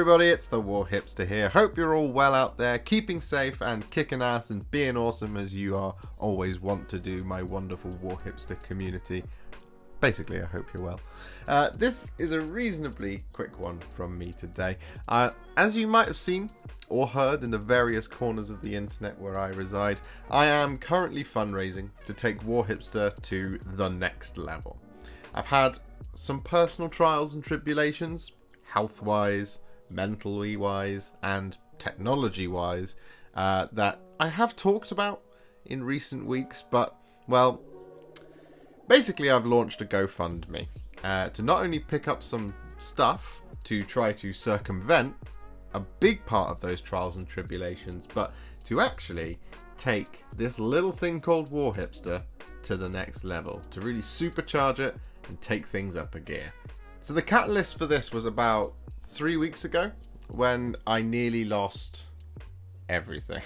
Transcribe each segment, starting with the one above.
everybody, it's the Warhipster here. Hope you're all well out there, keeping safe and kicking ass and being awesome as you are always want to do, my wonderful Warhipster community. Basically, I hope you're well. This is a reasonably quick one from me today. As you might have seen or heard in the various corners of the internet where I reside, I am currently fundraising to take Warhipster to the next level. I've had some personal trials and tribulations, health-wise, mentally wise, and technology-wise, that I have talked about in recent weeks, but, well, basically I've launched a GoFundMe to not only pick up some stuff to try to circumvent a big part of those trials and tribulations, but to actually take this little thing called Warhipster to the next level, to really supercharge it and take things up a gear. So the catalyst for this was about 3 weeks ago when I nearly lost everything.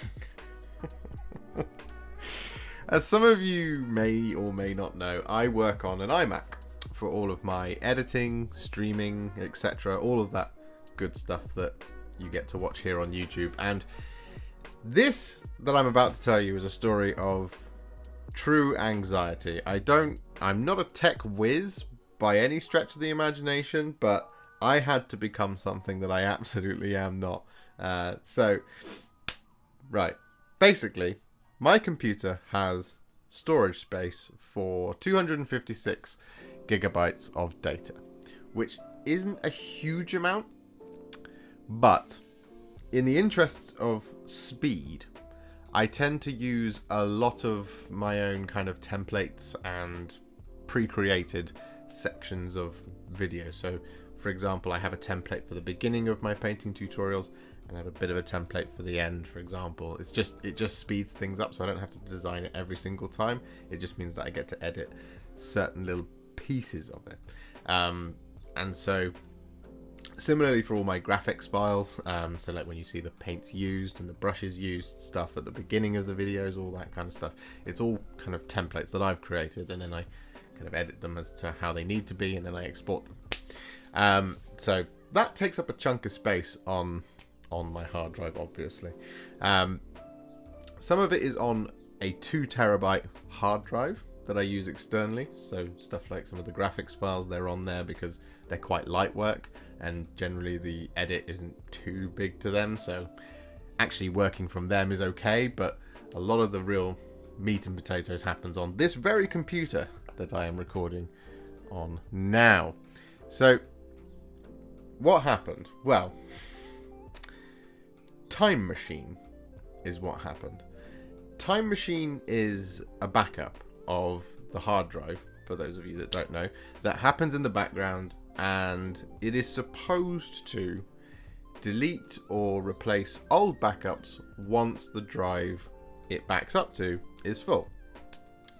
As some of you may or may not know, I work on an iMac for all of my editing, streaming, etc. All of that good stuff that you get to watch here on YouTube. And this that I'm about to tell you is a story of true anxiety. I'm not a tech whiz by any stretch of the imagination, but I had to become something that I absolutely am not. Right. Basically, my computer has storage space for 256 gigabytes of data, which isn't a huge amount, but in the interests of speed, I tend to use a lot of my own kind of templates and pre-created sections of video. So, for example, I have a template for the beginning of my painting tutorials, and I have a bit of a template for the end, for example. It just speeds things up, so I don't have to design it every single time. It just means that I get to edit certain little pieces of it. And so, similarly for all my graphics files, so like when you see the paints used and the brushes used stuff at the beginning of the videos, all that kind of stuff, it's all kind of templates that I've created, and then I kind of edit them as to how they need to be, and then I export them. So that takes up a chunk of space on my hard drive, obviously. Some of it is on a 2 terabyte hard drive that I use externally, so stuff like some of the graphics files, they're on there because they're quite light work, and generally the edit isn't too big to them, so actually working from them is okay, but a lot of the real meat and potatoes happens on this very computer that I am recording on now. So what happened? Well, Time Machine is what happened. Time Machine is a backup of the hard drive, for those of you that don't know, that happens in the background, and it is supposed to delete or replace old backups once the drive it backs up to is full.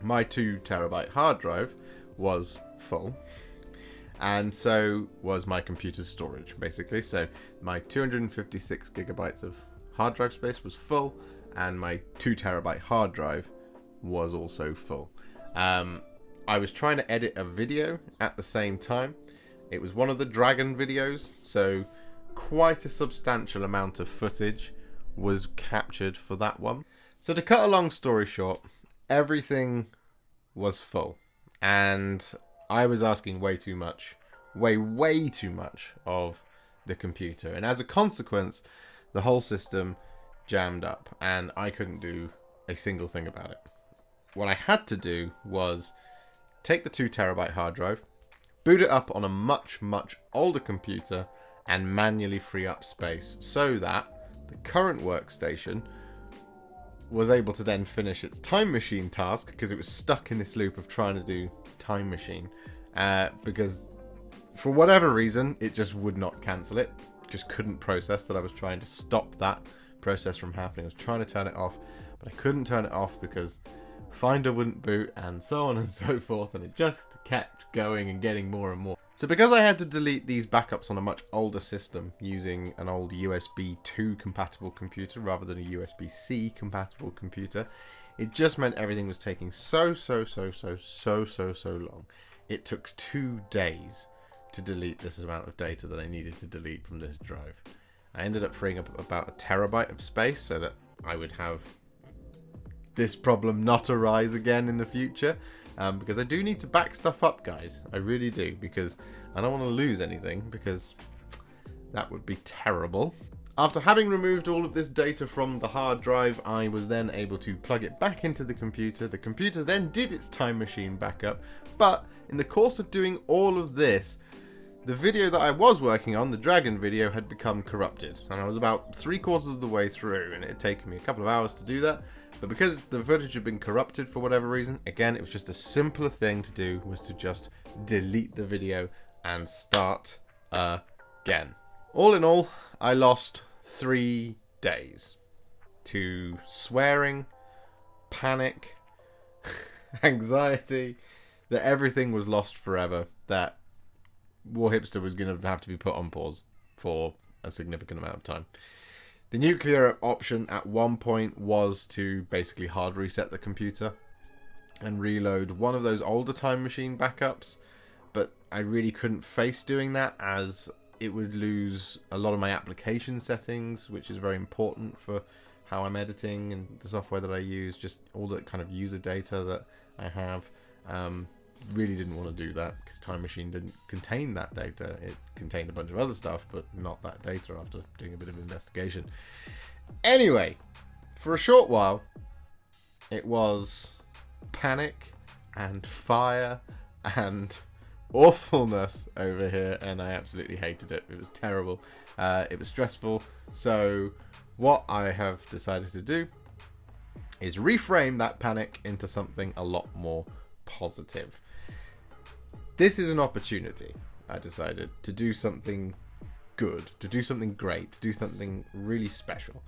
My 2 terabyte hard drive was full, and so was my computer's storage, basically. So my 256 gigabytes of hard drive space was full, and my 2 terabyte hard drive was also full. I was trying to edit a video at the same time. It was one of the dragon videos, so quite a substantial amount of footage was captured for that one. So to cut a long story short, everything was full, and I was asking way too much, way too much of the computer, and as a consequence, the whole system jammed up, and I couldn't do a single thing about it. What I had to do was take the 2 terabyte hard drive, boot it up on a much older computer, and manually free up space so that the current workstation was able to then finish its Time Machine task, because it was stuck in this loop of trying to do Time Machine, because for whatever reason it just would not cancel it, just couldn't process that I was trying to stop that process from happening. I was trying to turn it off, but I couldn't turn it off because Finder wouldn't boot, and so on and so forth, and it just kept going and getting more and more. So because I had to delete these backups on a much older system using an old USB 2 compatible computer rather than a USB-C compatible computer, it just meant everything was taking so long. It took 2 days to delete this amount of data that I needed to delete from this drive. I ended up freeing up about 1 terabyte of space so that I would have this problem not arise again in the future. Because I do need to back stuff up, guys. I really do, because I don't want to lose anything, because that would be terrible. After having removed all of this data from the hard drive, I was then able to plug it back into the computer. The computer then did its time machine backup, but in the course of doing all of this, the video that I was working on, the dragon video, had become corrupted. And I was about 3/4 of the way through, and it had taken me a couple of hours to do that. But because the footage had been corrupted for whatever reason, again, it was just a simpler thing to do, was to just delete the video and start again. All in all, I lost 3 days to swearing, panic, anxiety, that everything was lost forever, that Warhipster was going to have to be put on pause for a significant amount of time. The nuclear option at one point was to basically hard reset the computer and reload one of those older time machine backups, but I really couldn't face doing that, as it would lose a lot of my application settings, which is very important for how I'm editing and the software that I use, just all the kind of user data that I have. Really didn't want to do that, because Time Machine didn't contain that data. It contained a bunch of other stuff, but not that data, after doing a bit of investigation. Anyway, for a short while, it was panic and fire and awfulness over here, and I absolutely hated it. It was terrible. It was stressful. So what I have decided to do is reframe that panic into something a lot more positive. This is an opportunity, I decided, to do something good, to do something great, to do something really special.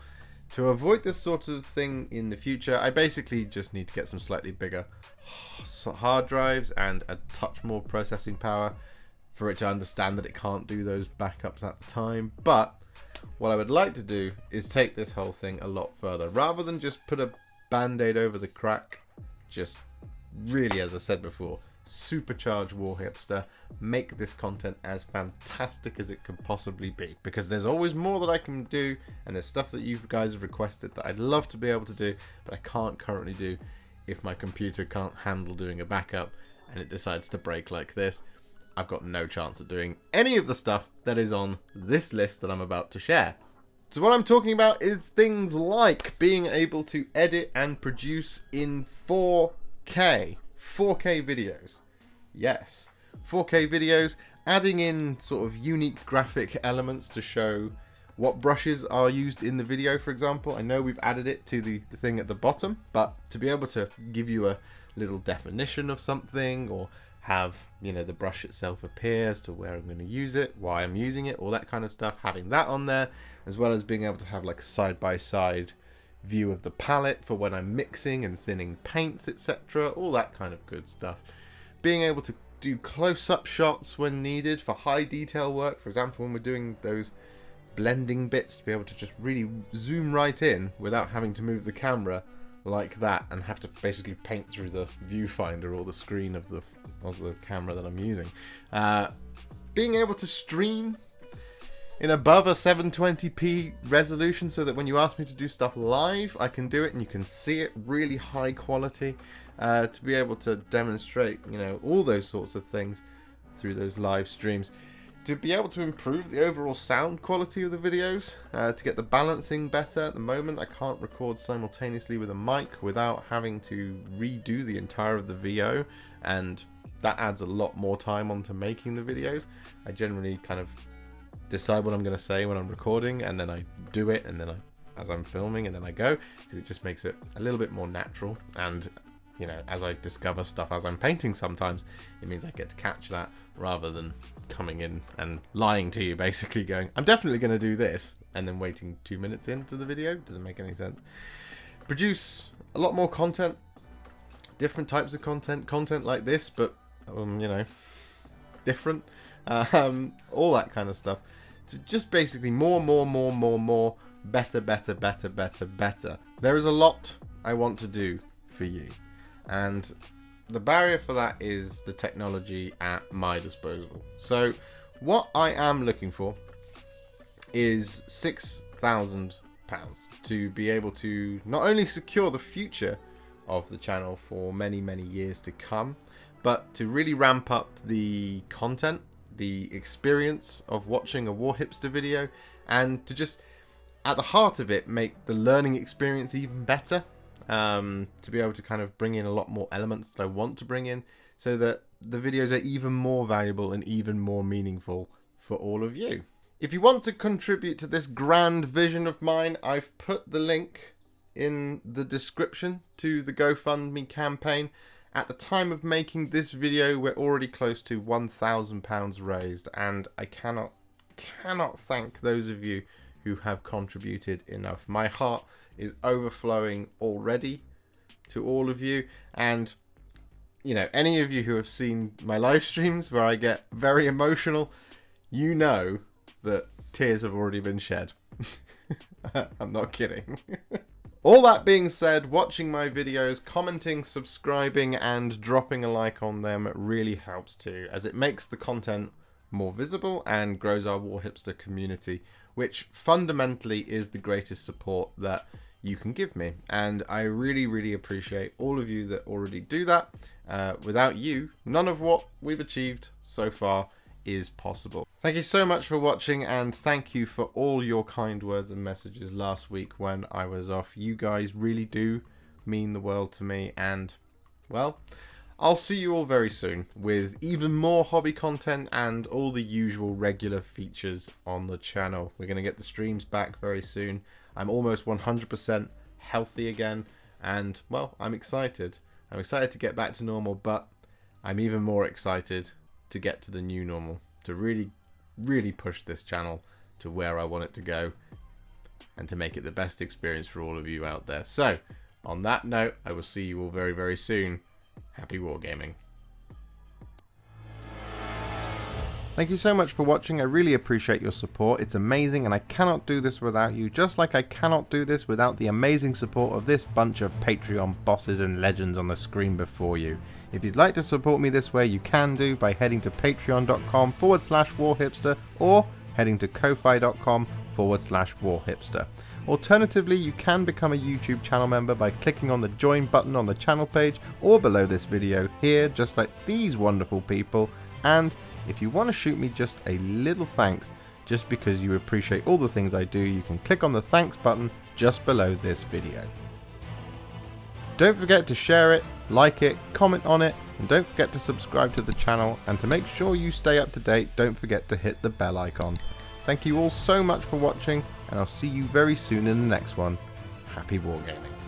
To avoid this sort of thing in the future, I basically just need to get some slightly bigger hard drives and a touch more processing power for it to understand that it can't do those backups at the time. But what I would like to do is take this whole thing a lot further. Rather than just put a band-aid over the crack, just really, as I said before, supercharge Warhipster, make this content as fantastic as it can possibly be, because there's always more that I can do, and there's stuff that you guys have requested that I'd love to be able to do, but I can't currently do if my computer can't handle doing a backup and it decides to break like this. I've got no chance of doing any of the stuff that is on this list that I'm about to share. So what I'm talking about is things like being able to edit and produce in 4K videos. Yes, 4K videos, adding in sort of unique graphic elements to show what brushes are used in the video, for example. I know we've added it to the thing at the bottom, but to be able to give you a little definition of something, or have, you know, the brush itself appear as to where I'm going to use it, why I'm using it, all that kind of stuff, having that on there, as well as being able to have like a side-by-side view of the palette for when I'm mixing and thinning paints, etc., all that kind of good stuff. Being able to do close-up shots when needed for high detail work, for example when we're doing those blending bits, to be able to just really zoom right in without having to move the camera like that and have to basically paint through the viewfinder or the screen of the camera that I'm using. Being able to stream in above a 720p resolution, so that when you ask me to do stuff live, I can do it and you can see it really high quality. To be able to demonstrate, you know, all those sorts of things through those live streams. To be able to improve the overall sound quality of the videos, to get the balancing better. At the moment, I can't record simultaneously with a mic without having to redo the entire of the VO, and that adds a lot more time onto making the videos. I generally kind of decide what I'm going to say when I'm recording, and then I do it, and then as I'm filming, and then I go, because it just makes it a little bit more natural. And you know, as I discover stuff as I'm painting, sometimes it means I get to catch that, rather than coming in and lying to you, basically going, I'm definitely going to do this, and then waiting 2 minutes into the video. Doesn't make any sense. Produce a lot more content, different types of content like this, but you know, different, all that kind of stuff. So just basically more, better. There is a lot I want to do for you, and the barrier for that is the technology at my disposal. So what I am looking for is £6,000 to be able to not only secure the future of the channel for many, many years to come, but to really ramp up the content, the experience of watching a Warhipster video, and to just, at the heart of it, make the learning experience even better. To be able to kind of bring in a lot more elements that I want to bring in, so that the videos are even more valuable and even more meaningful for all of you. If you want to contribute to this grand vision of mine, I've put the link in the description to the GoFundMe campaign. At the time of making this video, we're already close to £1,000 raised, and I cannot thank those of you who have contributed enough. My heart is overflowing already to all of you, and you know, any of you who have seen my live streams where I get very emotional, you know that tears have already been shed. I'm not kidding. All that being said, watching my videos, commenting, subscribing, and dropping a like on them really helps too, as it makes the content more visible and grows our Warhipster community, which fundamentally is the greatest support that you can give me. And I really, really appreciate all of you that already do that. Without you, none of what we've achieved so far is possible. Thank you so much for watching, and thank you for all your kind words and messages last week when I was off. You guys really do mean the world to me, and well, I'll see you all very soon with even more hobby content and all the usual regular features on the channel. We're going to get the streams back very soon. I'm almost 100% healthy again, and well, I'm excited. I'm excited to get back to normal, but I'm even more excited to get to the new normal, to really, really push this channel to where I want it to go, and to make it the best experience for all of you out there. So, on that note, I will see you all very, very soon. Happy wargaming. Thank you so much for watching. I really appreciate your support. It's amazing, and I cannot do this without you, just like I cannot do this without the amazing support of this bunch of Patreon bosses and legends on the screen before you. If you'd like to support me this way, you can do by heading to patreon.com/warhipster or heading to ko-fi.com/warhipster. Alternatively, you can become a YouTube channel member by clicking on the join button on the channel page or below this video here, just like these wonderful people. And if you want to shoot me just a little thanks, just because you appreciate all the things I do, you can click on the thanks button just below this video. Don't forget to share it, like it, comment on it, and don't forget to subscribe to the channel. And to make sure you stay up to date, don't forget to hit the bell icon. Thank you all so much for watching, and I'll see you very soon in the next one. Happy wargaming.